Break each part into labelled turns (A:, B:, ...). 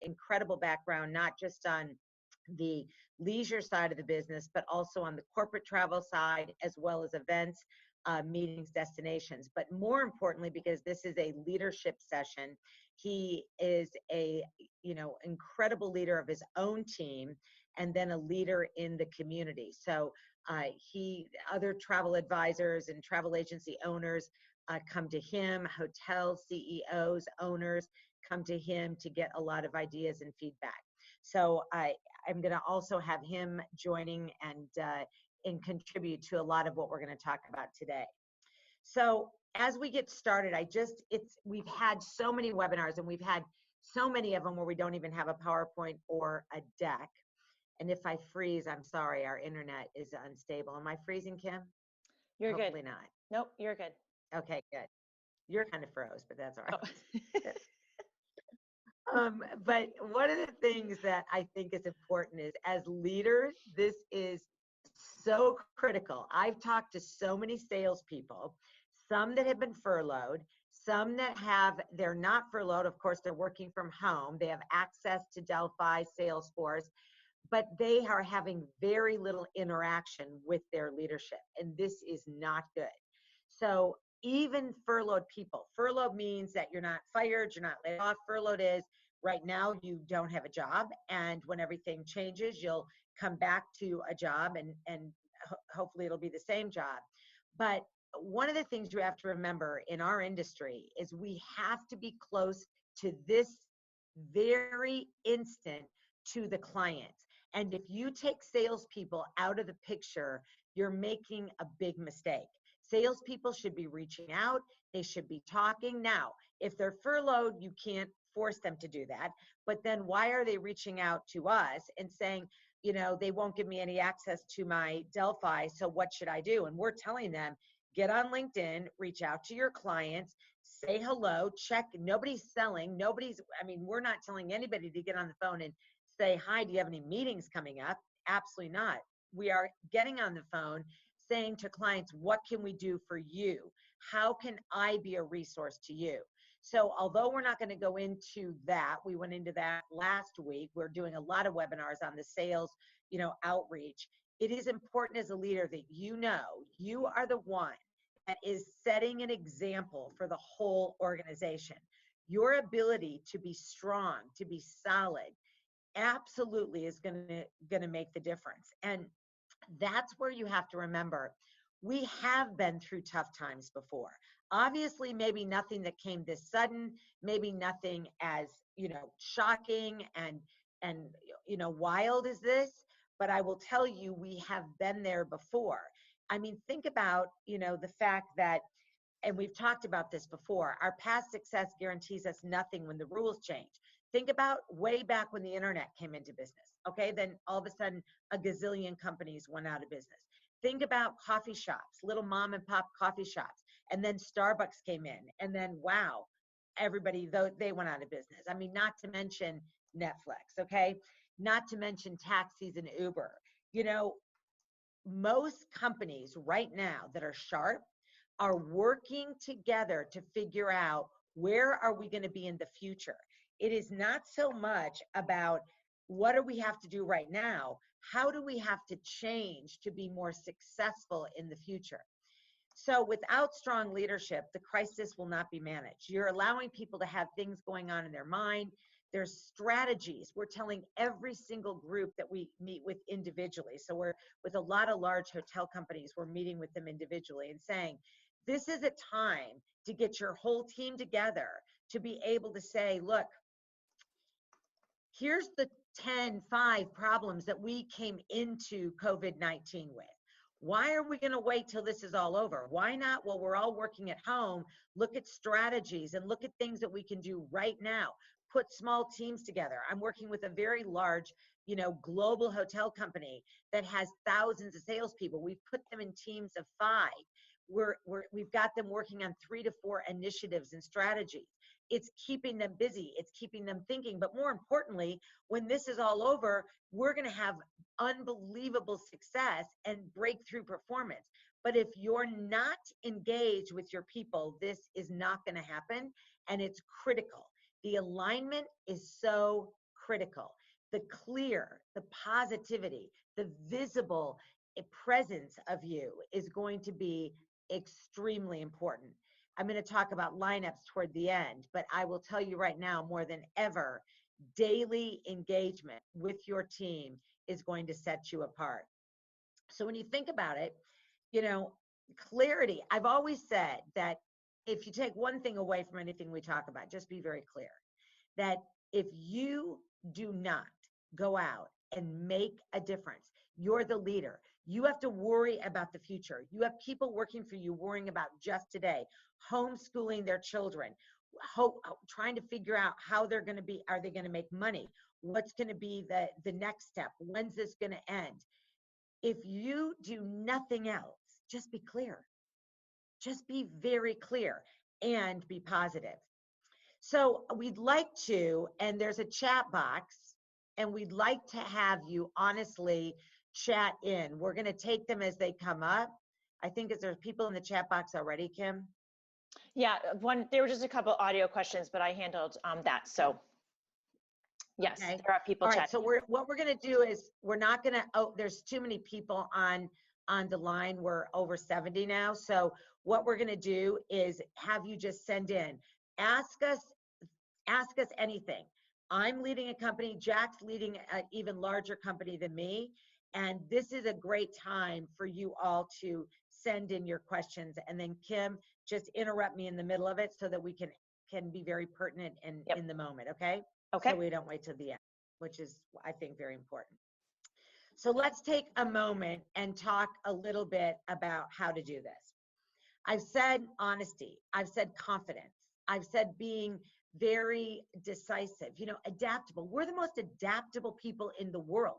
A: incredible background, not just on the leisure side of the business, but also on the corporate travel side, as well as events, meetings, destinations. But more importantly, because this is a leadership session, he is a, incredible leader of his own team, and then a leader in the community. So other travel advisors and travel agency owners come to him, hotel CEOs, owners come to him to get a lot of ideas and feedback. So I'm going to also have him joining and contribute to a lot of what we're going to talk about today. So as we get started, we've had so many webinars, and we've had so many of them where we don't even have a PowerPoint or a deck. And if I freeze, I'm sorry, our internet is unstable. Am I freezing, Kim?
B: You're good.
A: Hopefully not.
B: Nope, you're good.
A: Okay, good. You're kind of froze, but that's all right.
B: Oh.
A: But one of the things that I think is important is, as leaders, this is so critical. I've talked to so many salespeople, some that have been furloughed, some that they're not furloughed. Of course, they're working from home. They have access to Delphi, Salesforce, but they are having very little interaction with their leadership, and this is not good. So even furloughed people, furloughed means that you're not fired, you're not laid off. Furloughed is right now you don't have a job, and when everything changes, you'll come back to a job, and hopefully it'll be the same job. But one of the things you have to remember in our industry is we have to be close to this very instant to the client. And if you take salespeople out of the picture, you're making a big mistake. Salespeople should be reaching out. They should be talking. Now, if they're furloughed, you can't force them to do that. But then why are they reaching out to us and saying, they won't give me any access to my Delphi, so what should I do? And we're telling them, get on LinkedIn, reach out to your clients, say hello, check. Nobody's selling. We're not telling anybody to get on the phone and say, hi, do you have any meetings coming up? Absolutely not. We are getting on the phone saying to clients, what can we do for you? How can I be a resource to you? So although we're not going to go into that, we went into that last week. We're doing a lot of webinars on the sales, outreach. It is important as a leader that you are the one that is setting an example for the whole organization. Your ability to be strong, to be solid, absolutely is going to make the difference. And that's where you have to remember, we have been through tough times before. Obviously, maybe nothing that came this sudden, maybe nothing as, shocking and wild as this, but I will tell you, we have been there before. Think about, the fact that, and we've talked about this before, our past success guarantees us nothing when the rules change. Think about way back when the internet came into business. Okay, then all of a sudden, a gazillion companies went out of business. Think about coffee shops, little mom and pop coffee shops, and then Starbucks came in, and then wow, everybody, they went out of business. Not to mention Netflix, okay? Not to mention taxis and Uber. Most companies right now that are sharp are working together to figure out, where are we going to be in the future? It is not so much about what do we have to do right now, how do we have to change to be more successful in the future? So without strong leadership, the crisis will not be managed. You're allowing people to have things going on in their mind. There's strategies. We're telling every single group that we meet with individually. So we're with a lot of large hotel companies, we're meeting with them individually and saying, this is a time to get your whole team together to be able to say, look, here's the 5 problems that we came into COVID-19 with. Why are we going to wait till this is all over? Why not, while we're all working at home, look at strategies and look at things that we can do right now? Put small teams together. I'm working with a very large, global hotel company that has thousands of salespeople. We've put them in teams of 5. We've got them working on 3 to 4 initiatives and strategies. It's keeping them busy. It's keeping them thinking. But more importantly, when this is all over, we're going to have unbelievable success and breakthrough performance. But if you're not engaged with your people, this is not going to happen. And it's critical. The alignment is so critical. The clear, the positivity, the visible presence of you is going to be extremely important. I'm going to talk about lineups toward the end, but I will tell you right now, more than ever, daily engagement with your team is going to set you apart. So when you think about it, you know, clarity, I've always said that if you take one thing away from anything we talk about, just be very clear that if you do not go out and make a difference, you're the leader. You have to worry about the future. You have people working for you worrying about just today, homeschooling their children, trying to figure out how they're going to be, are they going to make money? What's going to be the next step? When's this going to end? If you do nothing else, just be clear. Just be very clear and be positive. So we'd like to, and there's a chat box, and we'd like to have you honestly chat in. We're going to take them as they come up. I think there's people in the chat box already, Kim.
B: Yeah, there were just a couple audio questions, but I handled that. So yes,
A: Okay.
B: there are people
A: All right,
B: chatting.
A: so what we're going to do is we're not going to, oh, there's too many people on the line. We're over 70 now. So what we're going to do is have you just send in, ask us anything. I'm leading a company, Jack's leading an even larger company than me, and this is a great time for you all to send in your questions. And then Kim, just interrupt me in the middle of it so that we can be very pertinent and
B: Yep.
A: in the moment, okay?
B: Okay.
A: So we don't wait till the end, which is, I think, very important. So let's take a moment and talk a little bit about how to do this. I've said honesty. I've said confidence. I've said being very decisive, you know, adaptable. We're the most adaptable people in the world.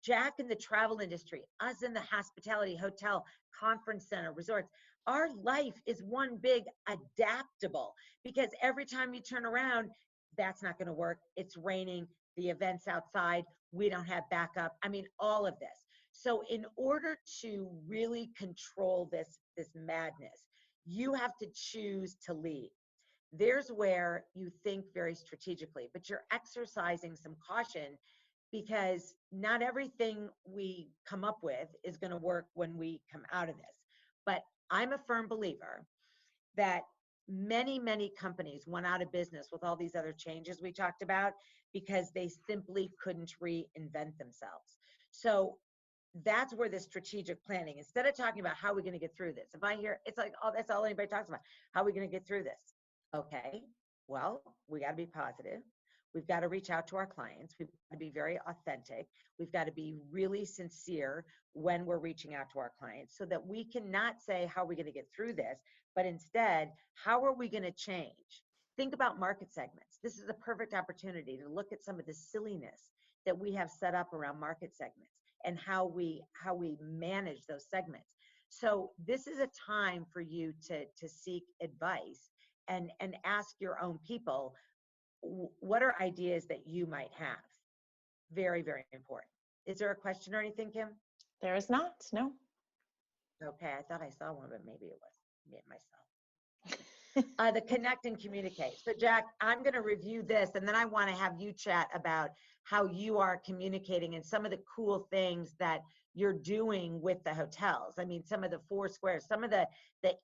A: Jack in the travel industry, us in the hospitality, hotel, conference center, resorts. Our life is one big adaptable, because every time you turn around, that's not going to work. It's raining, the event's outside, we don't have backup. I mean, all of this. So in order to really control this madness, you have to choose to lead. There's where you think very strategically, but you're exercising some caution, because not everything we come up with is going to work when we come out of this. But I'm a firm believer that many companies went out of business with all these other changes we talked about because they simply couldn't reinvent themselves. So that's where the strategic planning, instead of talking about how are we going to get through this, if I hear, it's like, oh, that's all anybody talks about. How are we going to get through this? Okay, well, we got to be positive. We've got to reach out to our clients. We've got to be very authentic. We've got to be really sincere when we're reaching out to our clients, so that we can not say, how are we going to get through this, but instead, how are we going to change? Think about market segments. This is a perfect opportunity to look at some of the silliness that we have set up around market segments and how we manage those segments. So this is a time for you to seek advice and ask your own people, what are ideas that you might have? Very, very important. Is there a question or anything, Kim?
B: There is not, no.
A: Okay, I thought I saw one, but maybe it was me myself. The connect and communicate. So Jack, I'm going to review this, and then I want to have you chat about how you are communicating and some of the cool things that you're doing with the hotels. I mean, some of the 4 squares, some of the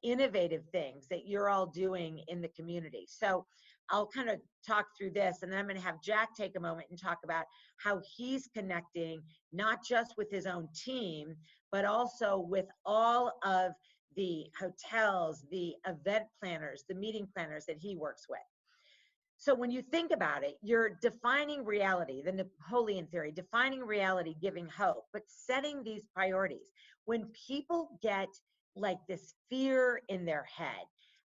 A: innovative things that you're all doing in the community. So I'll kind of talk through this, and then I'm going to have Jack take a moment and talk about how he's connecting, not just with his own team, but also with all of the hotels, the event planners, the meeting planners that he works with. So when you think about it, you're defining reality, the Napoleon theory, defining reality, giving hope, but setting these priorities. When people get like this fear in their head,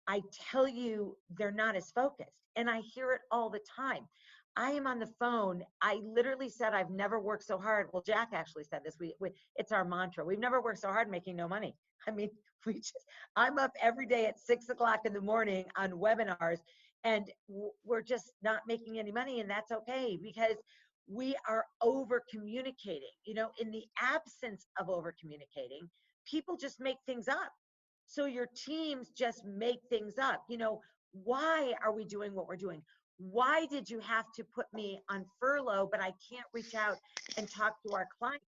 A: I tell you, they're not as focused. And I hear it all the time. I am on the phone. I literally said, I've never worked so hard. Well, Jack actually said this. It's our mantra. We've never worked so hard making no money. I mean, I'm up every day at 6 o'clock in the morning on webinars, and we're just not making any money. And that's okay, because we are over communicating. You know, in the absence of over communicating, people just make things up. So your teams just make things up. You know, why are we doing what we're doing? Why did you have to put me on furlough, but I can't reach out and talk to our client?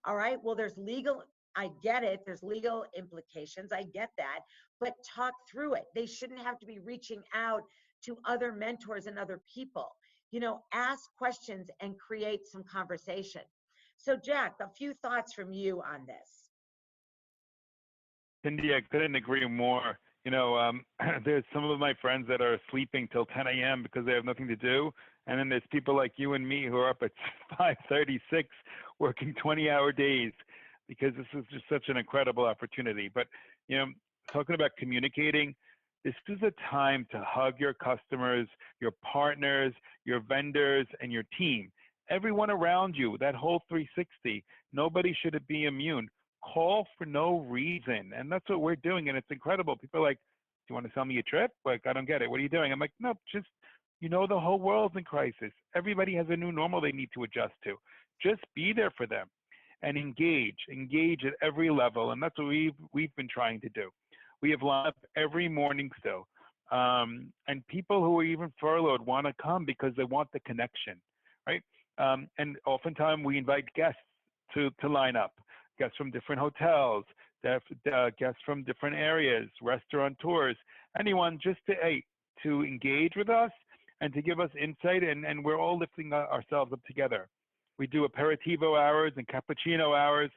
A: All right, well, there's legal, I get it, there's legal implications, I get that, but talk through it. They shouldn't have to be reaching out to other mentors and other people. You know, ask questions and create some conversation. So Jack, a few thoughts from you on this.
C: Cindy, I couldn't agree more. You know, there's some of my friends that are sleeping till 10 a.m. because they have nothing to do. And then there's people like you and me who are up at 5:36 working 20-hour days, because this is just such an incredible opportunity. But, you know, talking about communicating, this is a time to hug your customers, your partners, your vendors, and your team. Everyone around you, that whole 360, nobody should be immune. Call for no reason. And that's what we're doing. And it's incredible. People are like, do you want to sell me a trip? Like, I don't get it. What are you doing? I'm like, no, just, you know, the whole world's in crisis. Everybody has a new normal they need to adjust to. Just be there for them and engage at every level. And that's what we've been trying to do. We have live every morning still. And people who are even furloughed want to come because they want the connection, right? And oftentimes we invite guests to line up. Guests from different hotels, guests from different areas, restaurateurs, anyone, just to engage with us and to give us insight, and we're all lifting ourselves up together. We do aperitivo hours and cappuccino hours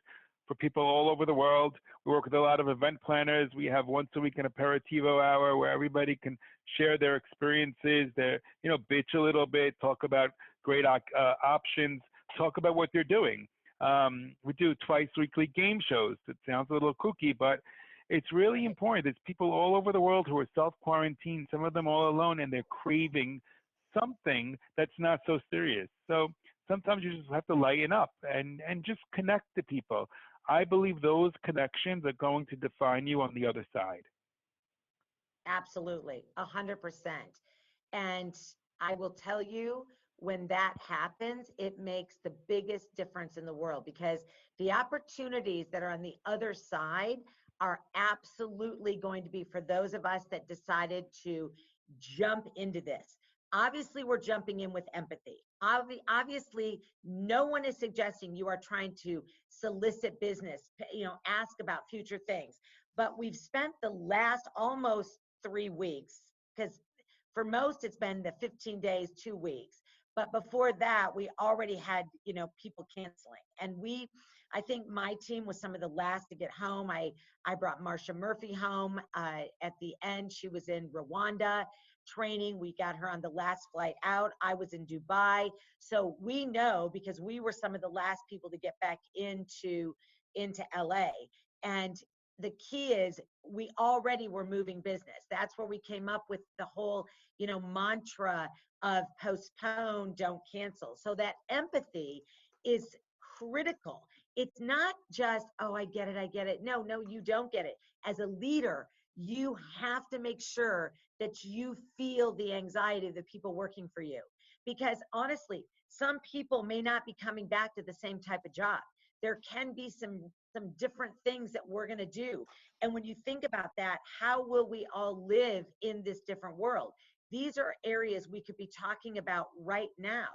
C: for people all over the world. We work with a lot of event planners. We have once a week an aperitivo hour where everybody can share their experiences, bitch a little bit, talk about great options, talk about what they're doing. We do twice weekly game shows. It sounds a little kooky, but it's really important. There's people all over the world who are self-quarantined, some of them all alone, and they're craving something that's not so serious. So sometimes you just have to lighten up and just connect to people. I believe those connections are going to define you on the other side.
A: Absolutely, 100%. And I will tell you, when that happens, it makes the biggest difference in the world, because the opportunities that are on the other side are absolutely going to be for those of us that decided to jump into this. Obviously, we're jumping in with empathy. Obviously, no one is suggesting you are trying to solicit business, ask about future things. But we've spent the last almost 3 weeks, because for most it's been the 15 days, 2 weeks. But before that, we already had, people canceling. And I think my team was some of the last to get home. I brought Marsha Murphy home at the end. She was in Rwanda training. We got her on the last flight out. I was in Dubai. So we know, because we were some of the last people to get back into LA. And the key is we already were moving business. That's where we came up with the whole, mantra of postpone, don't cancel. So that empathy is critical. It's not just, oh, I get it. No, you don't get it. As a leader, you have to make sure that you feel the anxiety of the people working for you. Because honestly, some people may not be coming back to the same type of job. There can be some different things that we're going to do. And when you think about that, how will we all live in this different world? These are areas we could be talking about right now.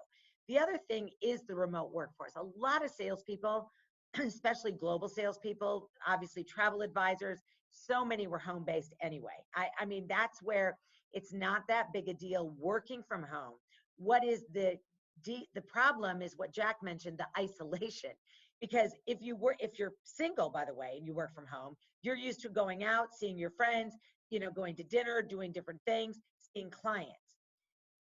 A: The other thing is the remote workforce. A lot of salespeople, especially global salespeople, obviously travel advisors, so many were home-based anyway. I mean, that's where it's not that big a deal working from home. What is the problem is what Jack mentioned, the isolation. Because if you're single, by the way, and you work from home, you're used to going out, seeing your friends, going to dinner, doing different things, seeing clients.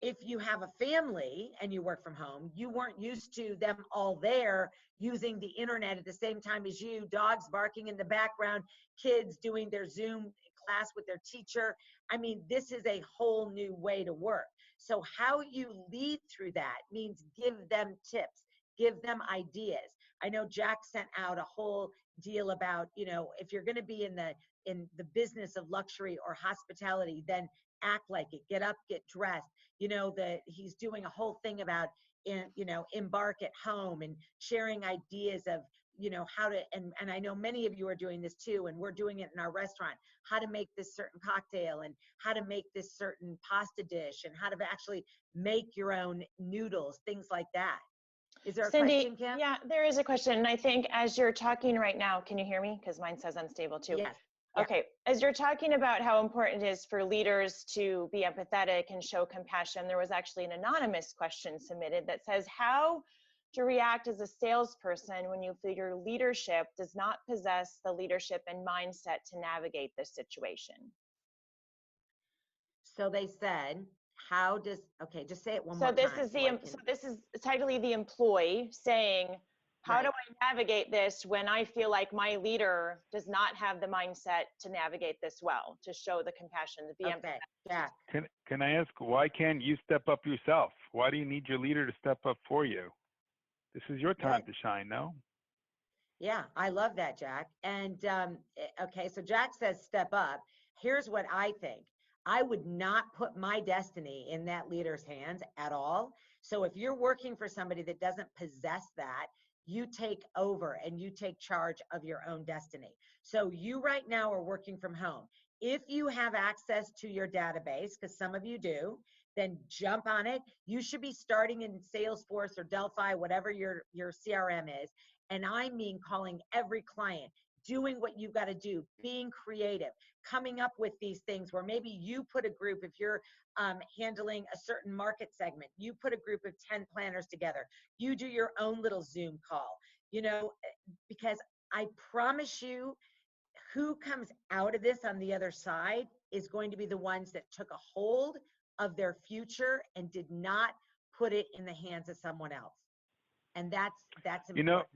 A: If you have a family and you work from home, you weren't used to them all there using the internet at the same time as you, dogs barking in the background, kids doing their Zoom class with their teacher. I mean, this is a whole new way to work. So how you lead through that means give them tips, give them ideas. I know Jack sent out a whole deal about, if you're going to be in the business of luxury or hospitality, then act like it, get up, get dressed. He's doing a whole thing about, embark at home and sharing ideas of how to, and I know many of you are doing this too, and we're doing it in our restaurant, how to make this certain cocktail and how to make this certain pasta dish and how to actually make your own noodles, things like that. Is there a
B: Cindy,
A: question, Kim?
B: yeah, there is a question. And I think as you're talking right now, can you hear me? Because mine says unstable too.
A: Yes.
B: Okay, as you're talking about how important it is for leaders to be empathetic and show compassion, there was actually an anonymous question submitted that says, how to react as a salesperson when you feel your leadership does not possess the leadership and mindset to navigate this situation?
A: So they said, how does, okay, just say it one
B: So
A: more
B: this
A: time.
B: is so this is technically the employee saying, how do I navigate this when I feel like my leader does not have the mindset to navigate this well, to show the compassion, to be empathetic?
A: Jack.
C: Can I ask, why can't you step up yourself? Why do you need your leader to step up for you? This is your time to shine, no?
A: Yeah, I love that, Jack. And okay, so Jack says step up. Here's what I think. I would not put my destiny in that leader's hands at all. So if you're working for somebody that doesn't possess that, you take over and you take charge of your own destiny. So you right now are working from home. If you have access to your database, because some of you do, then jump on it. You should be starting in Salesforce or Delphi, whatever your CRM is. And I mean calling every client, doing what you've got to do, being creative, coming up with these things where maybe you put a group, if you're handling a certain market segment, you put a group of 10 planners together, you do your own little Zoom call, because I promise you, who comes out of this on the other side is going to be the ones that took a hold of their future and did not put it in the hands of someone else. And that's important.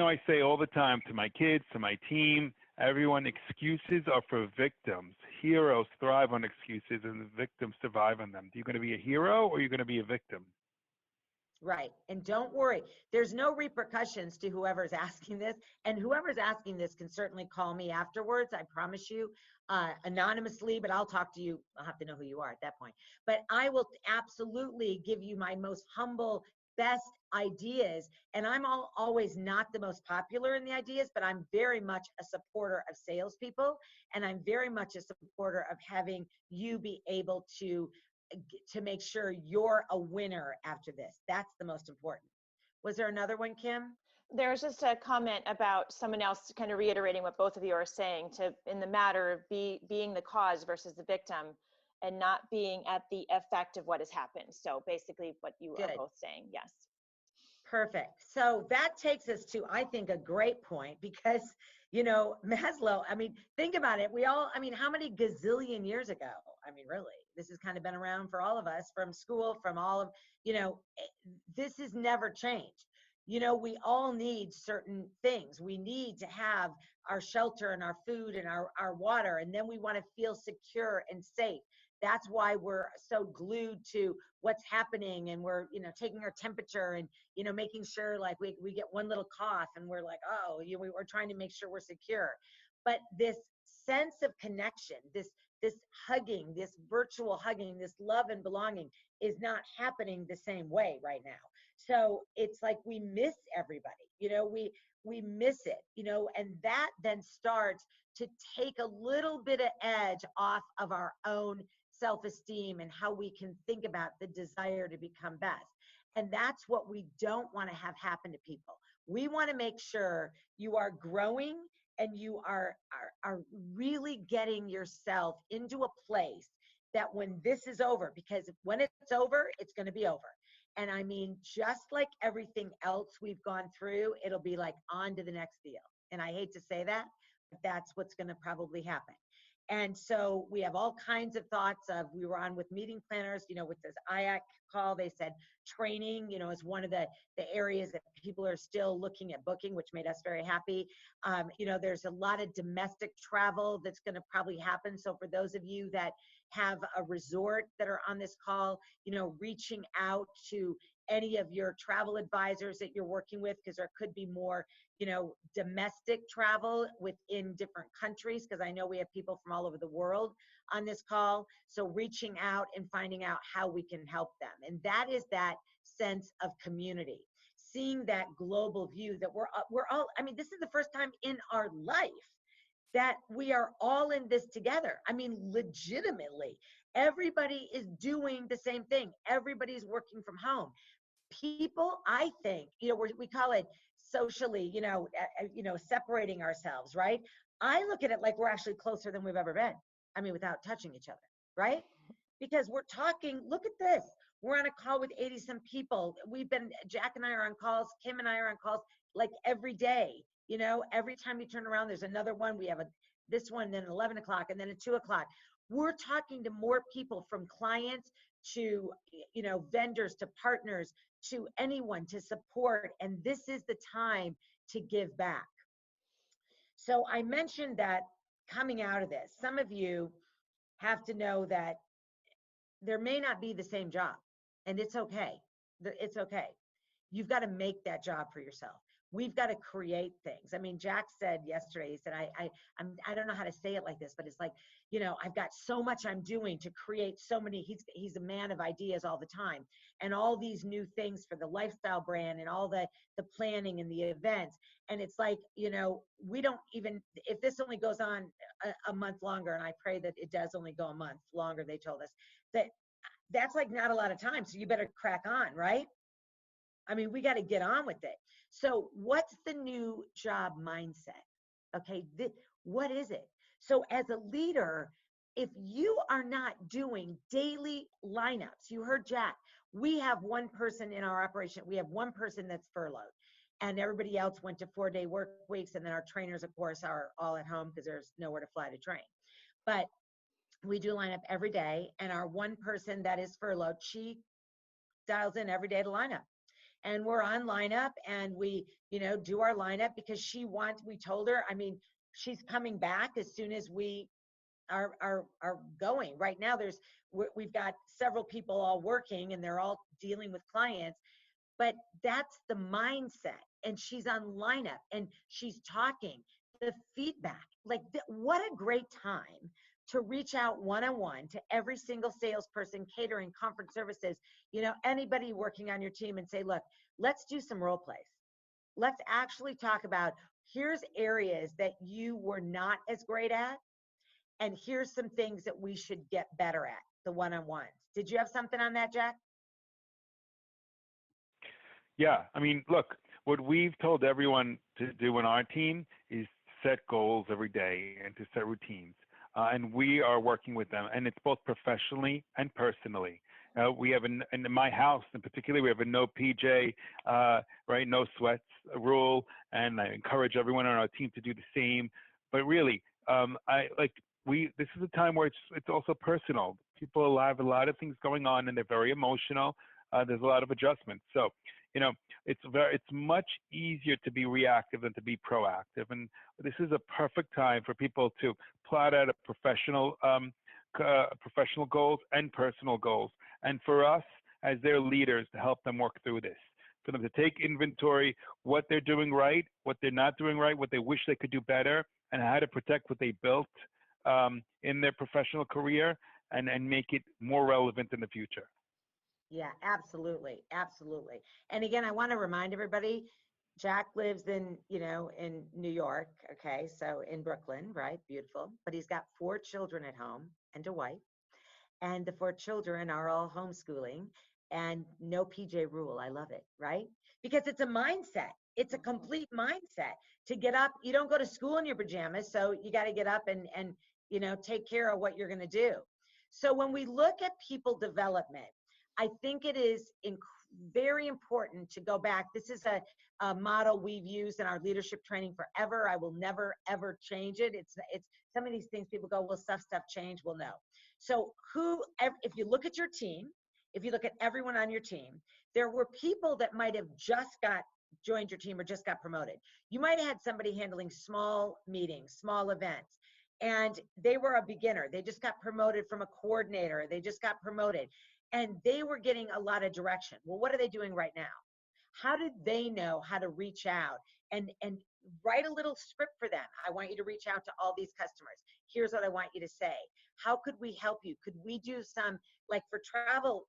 C: I say all the time to my kids, to my team, everyone, excuses are for victims. Heroes thrive on excuses and the victims survive on them. Are you going to be a hero or are you going to be a victim?
A: Right. And don't worry, there's no repercussions to whoever's asking this. And whoever's asking this can certainly call me afterwards, I promise you, anonymously, but I'll talk to you. I'll have to know who you are at that point. But I will absolutely give you my most humble, best ideas. And I'm always not the most popular in the ideas, but I'm very much a supporter of salespeople. And I'm very much a supporter of having you be able to make sure you're a winner after this. That's the most important. Was there another one, Kim?
B: There's just a comment about someone else kind of reiterating what both of you are saying, in the matter of being the cause versus the victim and not being at the effect of what has happened. So basically what you are both saying. Yes.
A: Perfect. So that takes us to, I think, a great point because, Maslow, think about it. How many gazillion years ago? Really, this has kind of been around for all of us from school, from all of, this has never changed. We all need certain things. We need to have our shelter and our food and our water, and then we want to feel secure and safe. That's why we're so glued to what's happening, and we're, taking our temperature and, making sure like we get one little cough and we're like, oh, we're trying to make sure we're secure. But this sense of connection, this hugging, this virtual hugging, this love and belonging is not happening the same way right now. So it's like we miss everybody, we miss it, and that then starts to take a little bit of edge off of our own self-esteem and how we can think about the desire to become best. And that's what we don't want to have happen to people. We want to make sure you are growing and you are really getting yourself into a place that when this is over, because when it's over, it's going to be over. And just like everything else we've gone through, it'll be like on to the next deal. And I hate to say that, but that's what's going to probably happen. And so we have all kinds of thoughts of, we were on with meeting planners, with this IACC call, they said training, is one of the areas that people are still looking at booking, which made us very happy. There's a lot of domestic travel that's going to probably happen. So for those of you that have a resort that are on this call, reaching out to any of your travel advisors that you're working with, because there could be more, domestic travel within different countries, because I know we have people from all over the world on this call. So reaching out and finding out how we can help them. And that is that sense of community. seeing that global view that we're all, I mean, this is the first time in our life that we are all in this together. I mean, legitimately, everybody is doing the same thing. Everybody's working from home. People, I think, we call it socially, separating ourselves, right? I look at it like we're actually closer than we've ever been. I mean, without touching each other, right? Because we're talking, look at this. We're on a call with 80 some people. Jack and I are on calls, Kim and I are on calls like every day. Every time you turn around, there's another one. We have this one, then 11 o'clock, and then at 2 o'clock. We're talking to more people, from clients to, vendors, to partners, to anyone to support. And this is the time to give back. So I mentioned that coming out of this, some of you have to know that there may not be the same job, and it's okay. It's okay. You've got to make that job for yourself. We've got to create things. I mean, Jack said yesterday, he said, I don't know how to say it like this, but it's like, I've got so much I'm doing to create so many, he's a man of ideas all the time, and all these new things for the lifestyle brand and all the planning and the events. And it's like, we don't even, if this only goes on a month longer, and I pray that it does only go a month longer, they told us, that's like not a lot of time. So you better crack on, right? I mean, we got to get on with it. So what's the new job mindset? Okay, what is it? So as a leader, if you are not doing daily lineups, you heard Jack, we have one person in our operation, we have one person that's furloughed, and everybody else went to 4-day work weeks. And then our trainers, of course, are all at home because there's nowhere to fly to train. But we do line up every day, and our one person that is furloughed, she dials in every day to line up. And we're on lineup, and we, do our lineup because we told her, I mean, she's coming back as soon as we are going. Right now, we've got several people all working, and they're all dealing with clients, but that's the mindset. And she's on lineup, and she's talking. The feedback, what a great time to reach out one-on-one to every single salesperson, catering, conference services, anybody working on your team, and say, look, let's do some role plays. Let's actually talk about, here's areas that you were not as great at, and here's some things that we should get better at, the one-on-ones. Did you have something on that, Jack?
C: Yeah, I mean, look, what we've told everyone to do in our team is set goals every day and to set routines. And we are working with them, and it's both professionally and personally. We have in my house in particular, we have a no PJ, right, no sweats rule, and I encourage everyone on our team to do the same. But really, this is a time where it's also personal. People have a lot of things going on, and they're very emotional. There's a lot of adjustments. So, it's much easier to be reactive than to be proactive. And this is a perfect time for people to plot out a professional goals and personal goals. And for us, as their leaders, to help them work through this, for them to take inventory, what they're doing right, what they're not doing right, what they wish they could do better, and how to protect what they built in their professional career, and make it more relevant in the future.
A: Yeah, absolutely. Absolutely. And again, I want to remind everybody, Jack lives in New York. Okay. So in Brooklyn, right? Beautiful. But he's got 4 children at home and a wife. And the 4 children are all homeschooling, and no PJ rule. I love it. Right? Because it's a mindset. It's a complete mindset to get up. You don't go to school in your pajamas. So you got to get up and take care of what you're going to do. So when we look at people development, I think it is very important to go back. This is a model we've used in our leadership training forever. I will never, ever change it. It's some of these things people go, well, stuff change. Well, no. So if you look at your team, if you look at everyone on your team, there were people that might have just joined your team or just got promoted. You might have had somebody handling small meetings, small events, and they were a beginner. They just got promoted from a coordinator. They just got promoted. And they were getting a lot of direction. Well, what are they doing right now? How did they know how to reach out and write a little script for them? I want you to reach out to all these customers. Here's what I want you to say. How could we help you? Could we do some, like for travel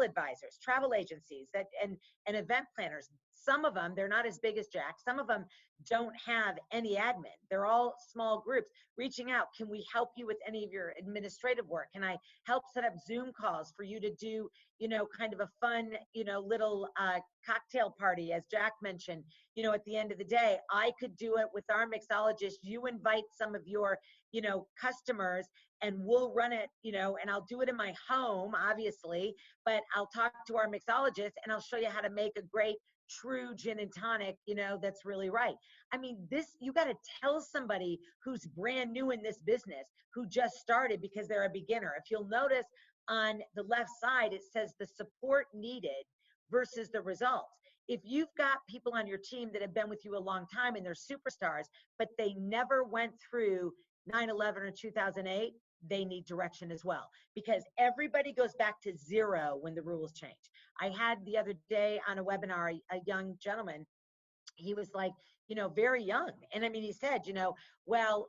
A: advisors, travel agencies and event planners, Some of them, they're not as big as Jack. Some of them don't have any admin. They're all small groups reaching out. Can we help you with any of your administrative work? Can I help set up Zoom calls for you to do, kind of a fun, little cocktail party, as Jack mentioned, at the end of the day. I could do it with our mixologist. You invite some of your, customers, and we'll run it, and I'll do it in my home, obviously, but I'll talk to our mixologist and I'll show you how to make a great true gin and tonic, that's really right. I mean, you got to tell somebody who's brand new in this business, who just started, because they're a beginner. If you'll notice on the left side, it says the support needed versus the results. If you've got people on your team that have been with you a long time and they're superstars, but they never went through 9/11 or 2008, they need direction as well, because everybody goes back to zero when the rules change. I had the other day on a webinar, a young gentleman, he was like, very young. And I mean, he said, well,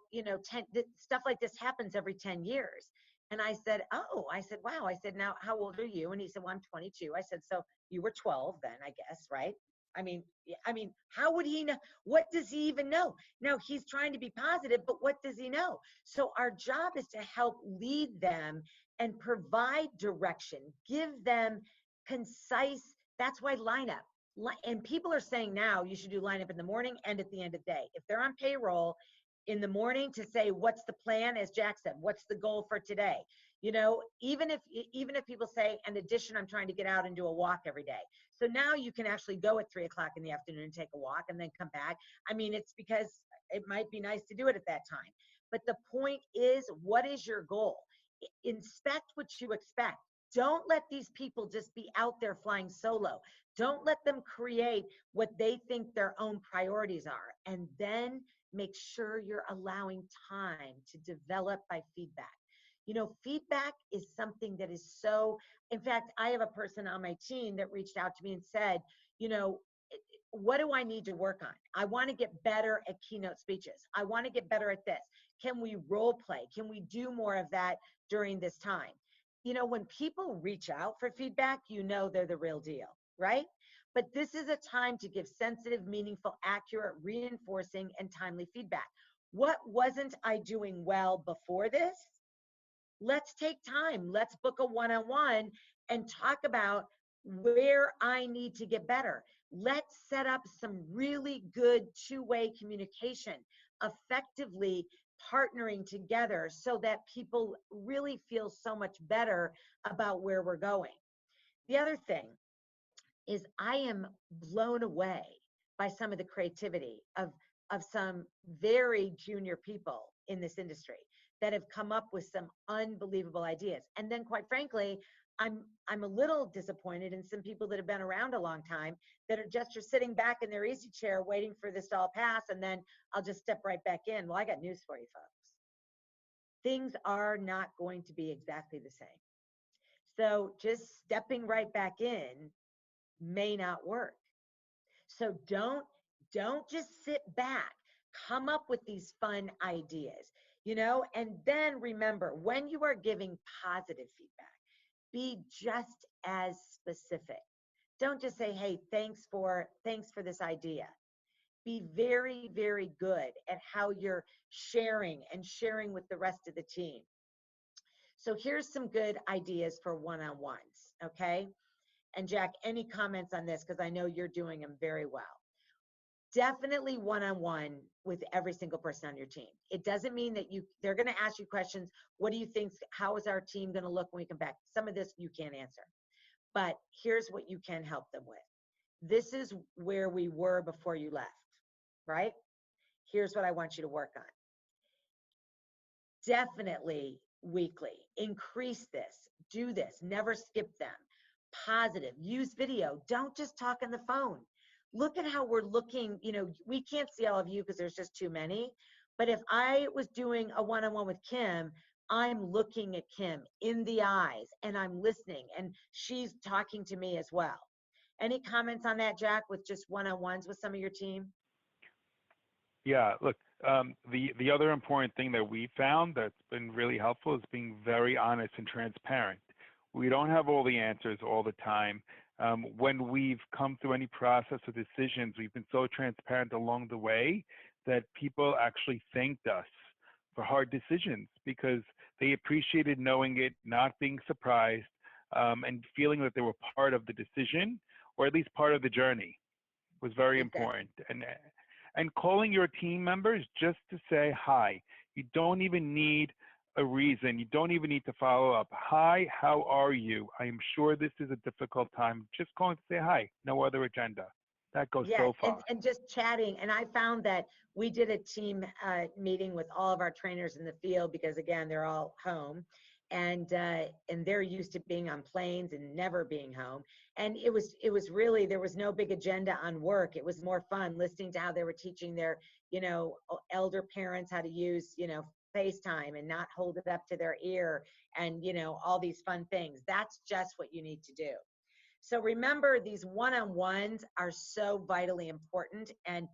A: stuff like this happens every 10 years. And I said, oh, I said, wow. I said, now, how old are you? And he said, well, I'm 22. I said, so you were 12 then, I guess, right? I mean, how would he know? What does he even know? Now, he's trying to be positive, but what does he know? So our job is to help lead them and provide direction, give them concise. That's why lineup. And people are saying now you should do lineup in the morning and at the end of the day. If they're on payroll, in the morning to say, what's the plan? As Jack said, what's the goal for today? Even if people say, in addition, I'm trying to get out and do a walk every day. So now you can actually go at 3 o'clock in the afternoon and take a walk and then come back. I mean, it's because it might be nice to do it at that time. But the point is, what is your goal? Inspect what you expect. Don't let these people just be out there flying solo. Don't let them create what they think their own priorities are. And then make sure you're allowing time to develop by feedback. Feedback is something that is so, in fact, I have a person on my team that reached out to me and said, what do I need to work on? I want to get better at keynote speeches. I want to get better at this. Can we role play? Can we do more of that during this time? When people reach out for feedback, they're the real deal, right? But this is a time to give sensitive, meaningful, accurate, reinforcing, and timely feedback. What wasn't I doing well before this? Let's take time. Let's book a one-on-one and talk about where I need to get better. Let's set up some really good two-way communication, effectively partnering together so that people really feel so much better about where we're going. The other thing is I am blown away by some of the creativity of some very junior people in this industry that have come up with some unbelievable ideas. And then quite frankly, I'm a little disappointed in some people that have been around a long time that are just sitting back in their easy chair waiting for this to all pass, and then I'll just step right back in. Well, I got news for you, folks. Things are not going to be exactly the same. So just stepping right back in may not work. So don't just sit back. Come up with these fun ideas, and then remember, when you are giving positive feedback, be just as specific. Don't just say, hey, thanks for this idea. Be very, very good at how you're sharing with the rest of the team. So here's some good ideas for one-on-ones, okay? And Jack, any comments on this? Because I know you're doing them very well. Definitely one-on-one with every single person on your team. It doesn't mean that they're going to ask you questions. What do you think? How is our team going to look when we come back? Some of this you can't answer. But here's what you can help them with. This is where we were before you left, right? Here's what I want you to work on. Definitely weekly. Increase this. Do this. Never skip them. Positive. Use video. Don't just talk on the phone. Look at how we're looking. We can't see all of you because there's just too many. But if I was doing a one-on-one with Kim, I'm looking at Kim in the eyes and I'm listening, and she's talking to me as well. Any comments on that, Jack, with just one-on-ones with some of your team?
C: Yeah, look, the other important thing that we found that's been really helpful is being very honest and transparent. We don't have all the answers all the time. when we've come through any process or decisions, we've been so transparent along the way that people actually thanked us for hard decisions because they appreciated knowing it, not being surprised, and feeling that they were part of the decision or at least part of the journey was very
A: Exactly.
C: important. And calling your team members just to say hi. You don't even need a reason. You don't even need to follow up. Hi, how are you? I am sure this is a difficult time. Just calling to say hi. No other agenda. That goes
A: Yes,
C: so far.
A: and just chatting. And I found that we did a team meeting with all of our trainers in the field because again, they're all home, and they're used to being on planes and never being home. And it was really, there was no big agenda on work. It was more fun listening to how they were teaching their, elder parents how to use, FaceTime and not hold it up to their ear, and all these fun things. That's just what you need to do. So remember, these one-on-ones are so vitally important, and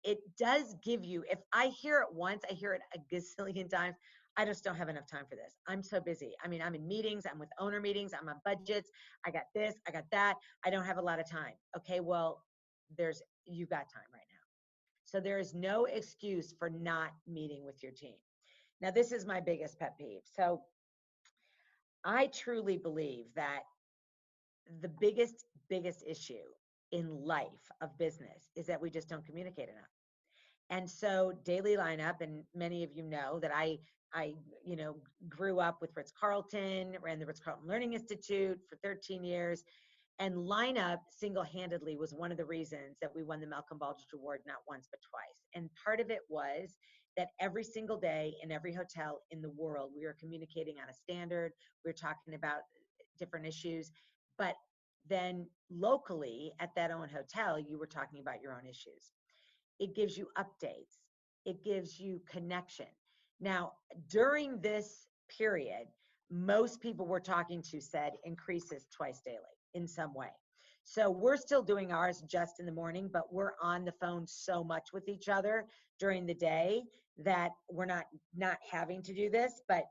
A: it does give you, if I hear it once, I hear it a gazillion times. I just don't have enough time for this. I'm so busy. I mean, I'm in meetings, I'm with owner meetings, I'm on budgets. I got this, I got that. I don't have a lot of time. Okay, well, you got time right now. So there is no excuse for not meeting with your team. Now, this is my biggest pet peeve. So I truly believe that the biggest issue in life of business is that we just don't communicate enough. And so daily lineup, and many of you know that I grew up with Ritz Carlton, ran the Ritz Carlton Learning Institute for 13 years, and lineup single-handedly was one of the reasons that we won the Malcolm Baldrige Award not once but twice. And part of it was that every single day in every hotel in the world, we were communicating on a standard. We were talking about different issues, but then locally at that own hotel, you were talking about your own issues. It gives you updates. It gives you connection. Now, during this period, most people we're talking to said increases twice daily in some way. So we're still doing ours just in the morning, but we're on the phone so much with each other during the day that we're not having to do this. But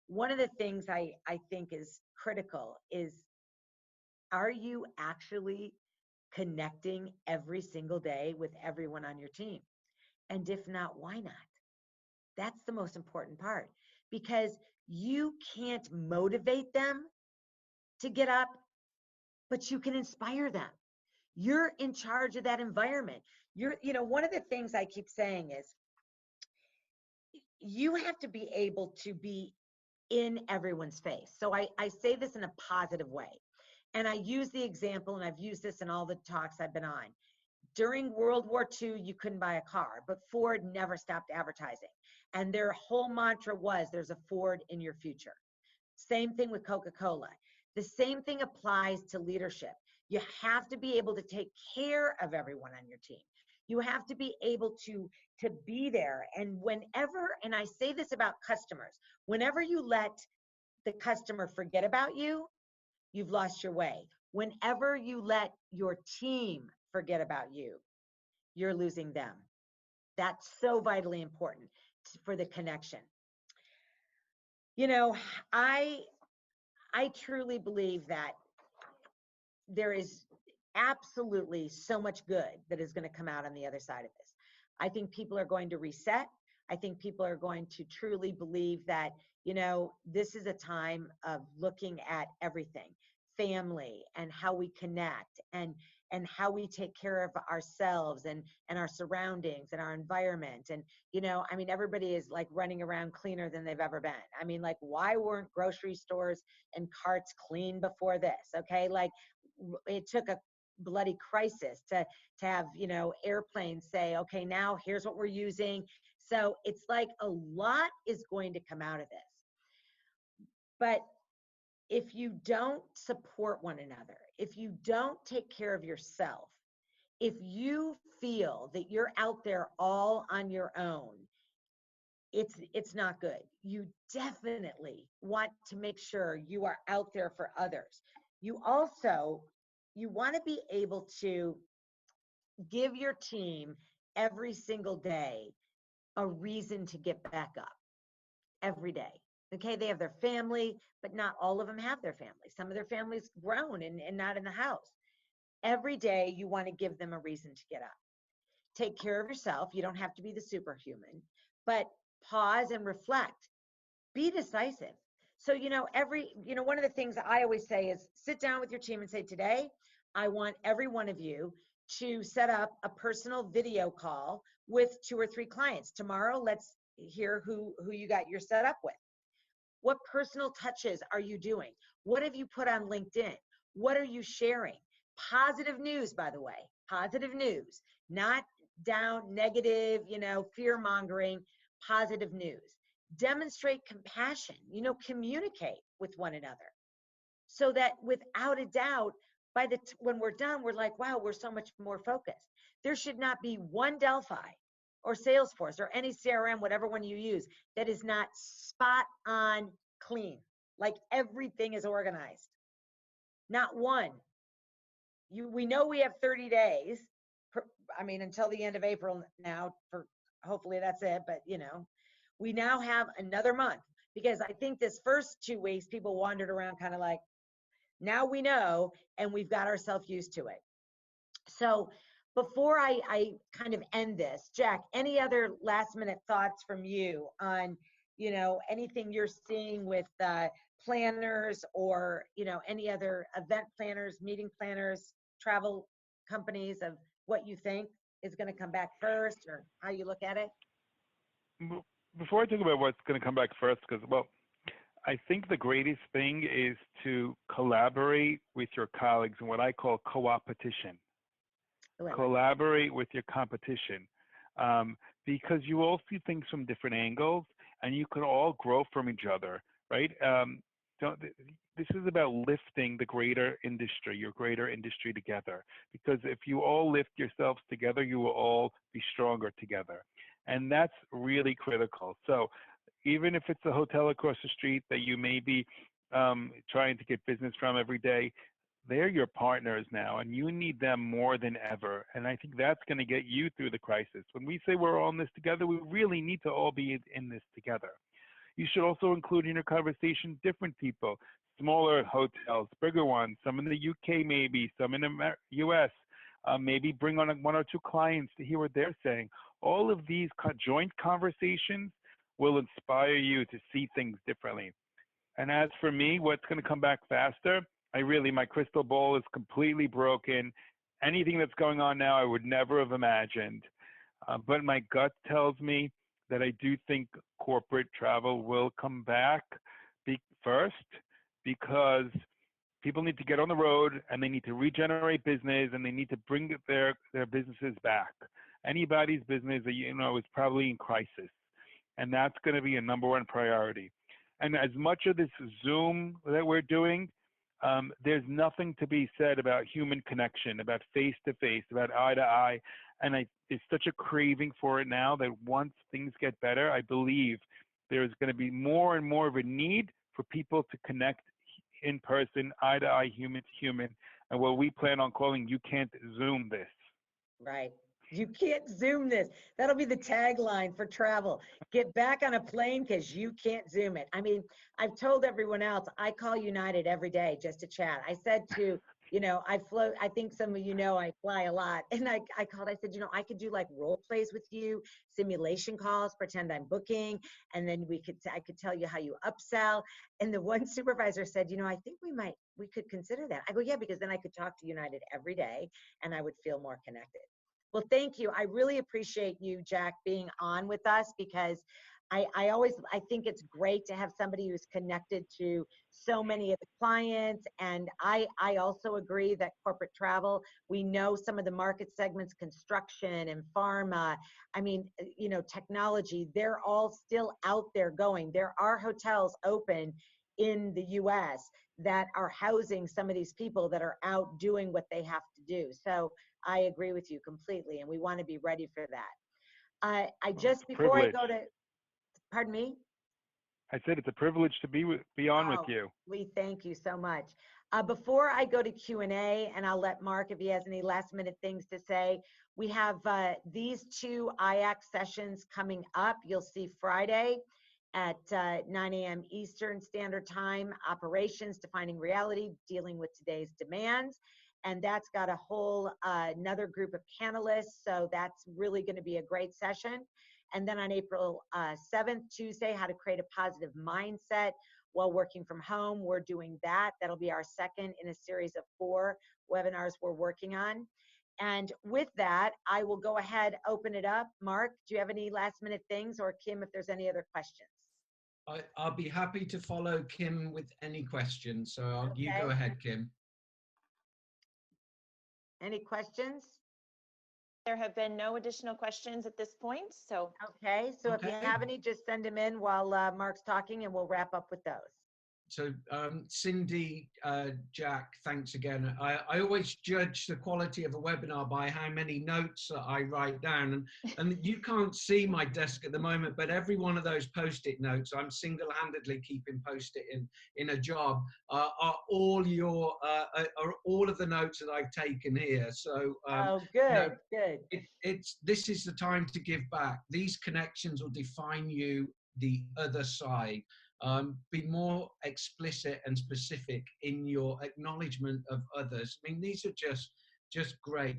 A: one of the things I think is critical is, are you actually connecting every single day with everyone on your team? And if not, why not? That's the most important part, because you can't motivate them to get up, but you can inspire them. You're in charge of that environment. One of the things I keep saying is you have to be able to be in everyone's face. So I say this in a positive way. And I use the example, and I've used this in all the talks I've been on. During World War II, you couldn't buy a car, but Ford never stopped advertising. And their whole mantra was, there's a Ford in your future. Same thing with Coca-Cola. The same thing applies to leadership. You have to be able to take care of everyone on your team. You have to be able to be there. And whenever, and I say this about customers, whenever you let the customer forget about you, you've lost your way. Whenever you let your team forget about you, you're losing them. That's so vitally important for the connection. I truly believe that there is absolutely so much good that is going to come out on the other side of this. I think people are going to reset. I think people are going to truly believe that, this is a time of looking at everything, family and how we connect, and how we take care of ourselves and our surroundings and our environment. And, everybody is like running around cleaner than they've ever been. Like, why weren't grocery stores and carts clean before this? Okay. Like, it took a bloody crisis to have, airplanes say, okay, now here's what we're using. So it's like a lot is going to come out of this. But if you don't support one another, if you don't take care of yourself, if you feel that you're out there all on your own, it's not good. You definitely want to make sure you are out there for others. You want to be able to give your team every single day a reason to get back up every day. Okay, they have their family, but not all of them have their family. Some of their families grown and not in the house. Every day you want to give them a reason to get up. Take care of yourself. You don't have to be the superhuman, but pause and reflect. Be decisive. So, one of the things I always say is sit down with your team and say, today, I want every one of you to set up a personal video call with 2 or 3 clients. Tomorrow, let's hear who you got your set up with. What personal touches are you doing? What have you put on LinkedIn? What are you sharing? Positive news, by the way, positive news, not down negative, fear mongering, positive news. Demonstrate compassion, communicate with one another so that without a doubt, when we're done, we're like, wow, we're so much more focused. There should not be one Delphi or Salesforce or any CRM, whatever one you use, that is not spot on clean. Like everything is organized. Not one. We know we have 30 days. Until the end of April now, for hopefully that's it. But we now have another month, because I think this first 2 weeks, people wandered around kind of like, now we know, and we've got ourselves used to it. So before I kind of end this, Jack, any other last minute thoughts from you on, anything you're seeing with planners or, any other event planners, meeting planners, travel companies, of what you think is going to come back first, or how you look at it?
C: Before I talk about what's going to come back first, because, I think the greatest thing is to collaborate with your colleagues in what I call co-opetition. Collaborate with your competition, because you all see things from different angles, and you can all grow from each other, right? This is about lifting the greater industry, your greater industry together. Because if you all lift yourselves together, you will all be stronger together. And that's really critical. So even if it's a hotel across the street that you may be trying to get business from every day, they're your partners now, and you need them more than ever. And I think that's going to get you through the crisis. When we say we're all in this together, we really need to all be in this together. You should also include in your conversation different people, smaller hotels, bigger ones, some in the UK maybe, some in the US. Maybe bring on 1 or 2 clients to hear what they're saying. All of these joint conversations will inspire you to see things differently. And as for me, what's going to come back faster? My crystal ball is completely broken. Anything that's going on now, I would never have imagined. But my gut tells me that I do think corporate travel will come back first, because people need to get on the road, and they need to regenerate business, and they need to bring their businesses back. Anybody's business that is probably in crisis. And that's going to be a #1 priority. And as much of this Zoom that we're doing, there's nothing to be said about human connection, about face-to-face, about eye-to-eye. And there's such a craving for it now that once things get better, I believe there's going to be more and more of a need for people to connect in person, eye-to-eye, human to human, and what we plan on calling "You Can't Zoom This."
A: Right. You can't Zoom this. That'll be the tagline for travel. Get back on a plane because you can't Zoom it. I've told everyone else, I call United every day just to chat. I said to, I think some of I fly a lot. And I called, I said, I could do like role plays with you, simulation calls, pretend I'm booking. And then I could tell you how you upsell. And the one supervisor said, I think we could consider that. I go, yeah, because then I could talk to United every day and I would feel more connected. Well, thank you. I really appreciate you, Jack, being on with us, because I think it's great to have somebody who's connected to so many of the clients. And I also agree that corporate travel, we know some of the market segments, construction and pharma, technology, they're all still out there going. There are hotels open in the US that are housing some of these people that are out doing what they have to do. So I agree with you completely, and we want to be ready for that. Before I go to, pardon me?
C: I said it's a privilege to be on with you.
A: We thank you so much. Before I go to Q&A, and I'll let Mark, if he has any last minute things to say, we have these 2 IACC sessions coming up. You'll see Friday at 9 a.m. Eastern Standard Time, Operations, Defining Reality, Dealing with Today's Demands. And that's got a whole another group of panelists. So that's really going to be a great session. And then on April 7th, Tuesday, How to Create a Positive Mindset while working from home. We're doing that. That'll be our second in a series of 4 webinars we're working on. And with that, I will go ahead, open it up. Mark, do you have any last minute things, or Kim, if there's any other questions?
D: I'll be happy to follow Kim with any questions. So you go ahead, Kim.
A: Any questions?
B: There have been no additional questions at this point, so.
A: Okay, so if you
D: Okay.
A: have any, just send them in while Mark's talking, and we'll wrap up with those.
D: So Cindy, Jack, thanks again. I always judge the quality of a webinar by how many notes that I write down. And you can't see my desk at the moment, but every one of those Post-it notes, I'm single-handedly keeping Post-it in a job, are all of the notes that I've taken here. So
A: Oh, good,
D: you know,
A: good.
D: this is the time to give back. These connections will define you the other side. Be more explicit and specific in your acknowledgement of others. I mean, these are just great.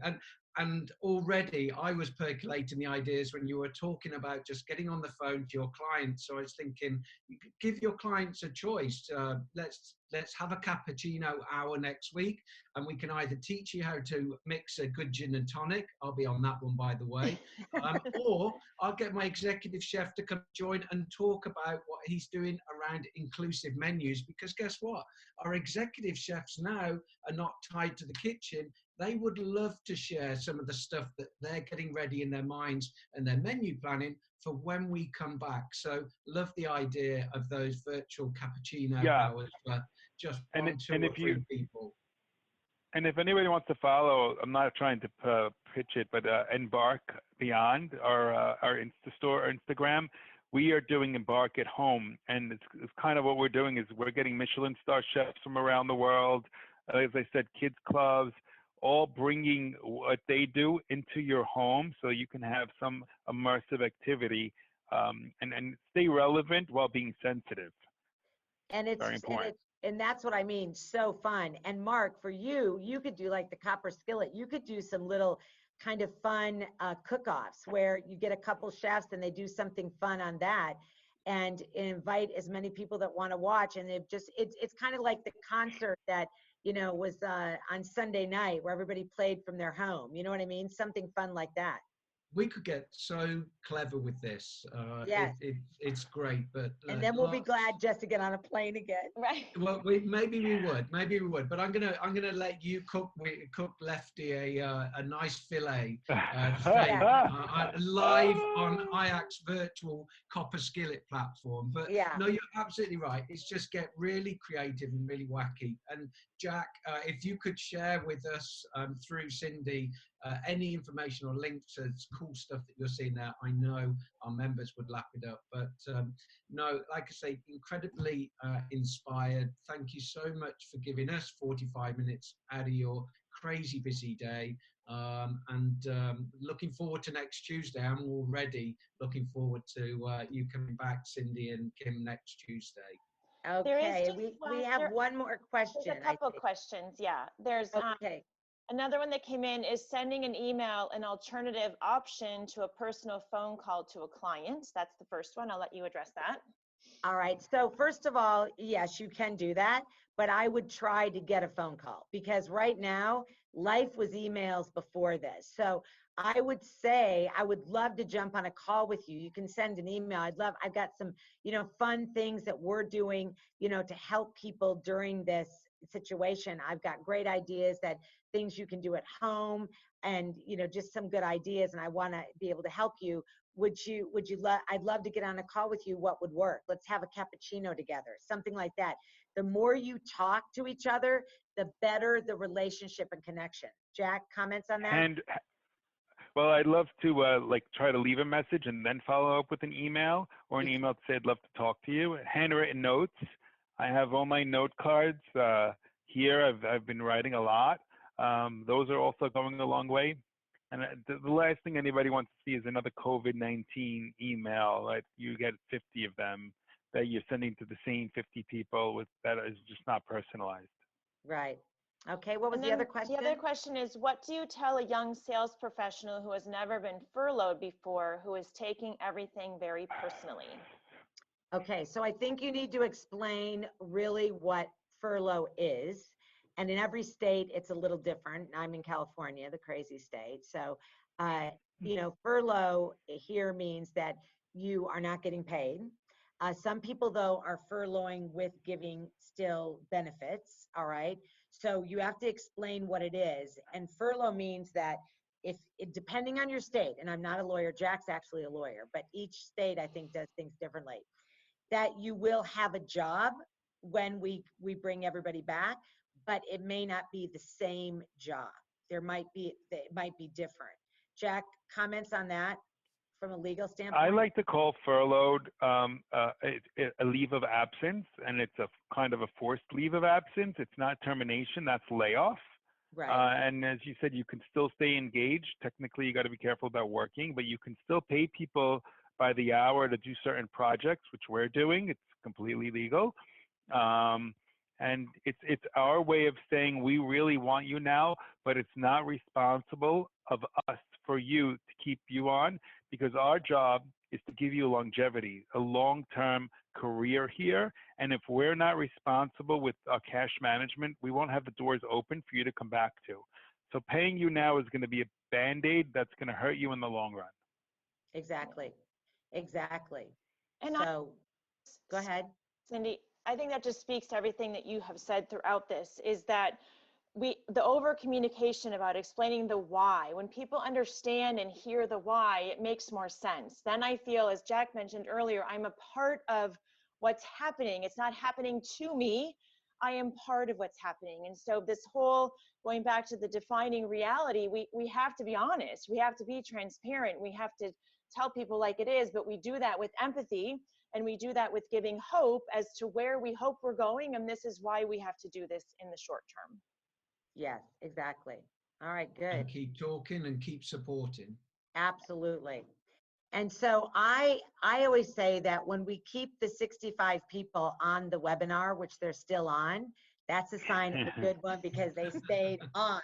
D: And already I was percolating the ideas when you were talking about just getting on the phone to your clients. So I was thinking, you could give your clients a choice. Let's have a cappuccino hour next week, and we can either teach you how to mix a good gin and tonic. I'll be on that one, by the way. Or I'll get my executive chef to come join and talk about what he's doing around inclusive menus. Because guess what? Our executive chefs now are not tied to the kitchen. They would love to share some of the stuff that they're getting ready in their minds and their menu planning for when we come back. So love the idea of those virtual cappuccino hours for just one, two, or three people.
C: And if anybody wants to follow, I'm not trying to pitch it, but Embark Beyond, our Insta store, our Instagram, we are doing Embark at home. And it's kind of what we're doing is we're getting Michelin star chefs from around the world. As I said, kids clubs, all bringing what they do into your home so you can have some immersive activity and stay relevant while being sensitive.
A: And it's
C: very important.
A: And that's what I mean, so fun. And Mark, for you, you could do like the copper skillet. You could do some little kind of fun cook-offs where you get a couple chefs and they do something fun on that, and invite as many people that want to watch. And it's kind of like the concert that, you know, was on Sunday night where everybody played from their home. You know what I mean? Something fun like that.
D: We could get so clever with this.
A: Yes.
D: It's great, but
A: and then we'll be glad just to get on a plane again.
B: Right.
D: Well, maybe we would. But I'm gonna let you cook Lefty a nice fillet steak live on IACC's virtual copper skillet platform. But no, you're absolutely right. It's just get really creative and really wacky. And Jack, if you could share with us through Cindy any information or links to cool stuff that you're seeing there, I know our members would lap it up. But no, like I say, incredibly inspired. Thank you so much for giving us 45 minutes out of your crazy busy day. And looking forward to next Tuesday. I'm already looking forward to you coming back, Cindy and Kim, next Tuesday.
A: Okay, we have one more question.
B: There's a couple of questions, yeah. There's another one that came in is sending an email an alternative option to a personal phone call to a client. That's the first one. I'll let you address that.
A: All right. So first of all, yes, you can do that, but I would try to get a phone call, because right now life was emails before this. So I would say I would love to jump on a call with you. You can send an email. I've got some, you know, fun things that we're doing, you know, to help people during this situation. I've got great ideas, that things you can do at home, and, you know, just some good ideas, and I want to be able to help you. I'd love to get on a call with you. What would work? Let's have a cappuccino together, something like that. The more you talk to each other, the better the relationship and connection. Jack, comments on that?
C: And well, I'd love to like try to leave a message and then follow up with an email, or an email to say I'd love to talk to you. Handwritten notes. I have all my note cards here. I've been writing a lot. Those are also going a long way. And the last thing anybody wants to see is another COVID-19 email. Right? You get 50 of them. that you're sending to the same 50 people with that is just not personalized.
A: Right. Okay, what was
B: And
A: the
B: then
A: other question?
B: the other question is, what do you tell a young sales professional who has never been furloughed before, who is taking everything very personally?
A: Okay, so I think you need to explain really what furlough is. And in every state, it's a little different. I'm in California, the crazy state. So, furlough here means that you are not getting paid. Some people, though, are furloughing with giving still benefits. All right. So you have to explain what it is. And furlough means that depending on your state, and I'm not a lawyer, Jack's actually a lawyer, but each state, I think, does things differently, that you will have a job when we bring everybody back, but it may not be the same job. It might be different. Jack, comments on that from a legal standpoint?
C: I like to call furloughed a leave of absence, and it's a kind of a forced leave of absence. It's not termination, that's layoff.
A: Right.
C: And as you said, you can still stay engaged. Technically, you got to be careful about working, but you can still pay people by the hour to do certain projects, which we're doing. It's completely legal. And it's our way of saying we really want you now, but it's not responsible of us for you to keep you on, because our job is to give you longevity, a long-term career here. And if we're not responsible with our cash management, we won't have the doors open for you to come back to. So paying you now is going to be a Band-Aid that's going to hurt you in the long run.
A: Exactly.
B: And
A: So go ahead.
B: Cindy, I think that just speaks to everything that you have said throughout this, is that the over communication about explaining the why, when people understand and hear the why, it makes more sense. Then I feel, as Jack mentioned earlier, I'm a part of what's happening. It's not happening to me. I am part of what's happening. And so this whole, going back to the defining reality, we have to be honest. We have to be transparent. We have to tell people like it is, but we do that with empathy. And we do that with giving hope as to where we hope we're going. And this is why we have to do this in the short term.
A: Yes, exactly. All right, good.
D: And keep talking and keep supporting.
A: Absolutely. And so I always say that when we keep the 65 people on the webinar, which they're still on, that's a sign of a good one, because they stayed on.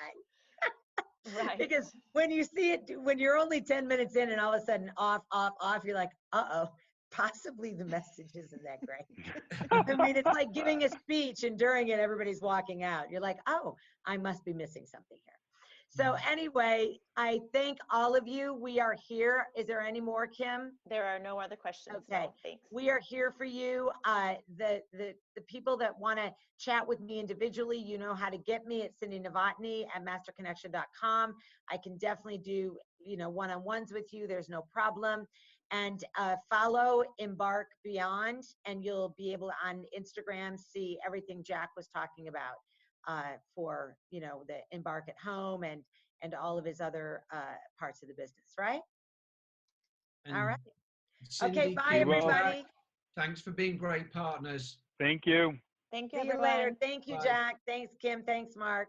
B: Right.
A: Because when you see it, when you're only 10 minutes in and all of a sudden off, you're like, uh-oh, possibly the message isn't that great. I mean, it's like giving a speech and during it, everybody's walking out. You're like, oh, I must be missing something here. So anyway, I thank all of you. We are here. Is there any more, Kim?
B: There are no other questions.
A: Okay.
B: So thanks.
A: We are here for you. The people that want to chat with me individually, you know how to get me at Cindy Novotny at masterconnection.com. I can definitely do, one-on-ones with you. There's no problem. And follow Embark Beyond, and you'll be able to, on Instagram, see everything Jack was talking about for, the Embark at Home and all of his other parts of the business, right?
D: And
A: all right.
D: Cindy,
A: Okay, bye,
D: Kim,
A: everybody.
D: thanks for being great partners.
C: Thank you.
B: Thank you,
A: See you
B: everyone.
A: later. Thank you,
D: Bye.
A: Jack. Thanks, Kim. Thanks, Mark.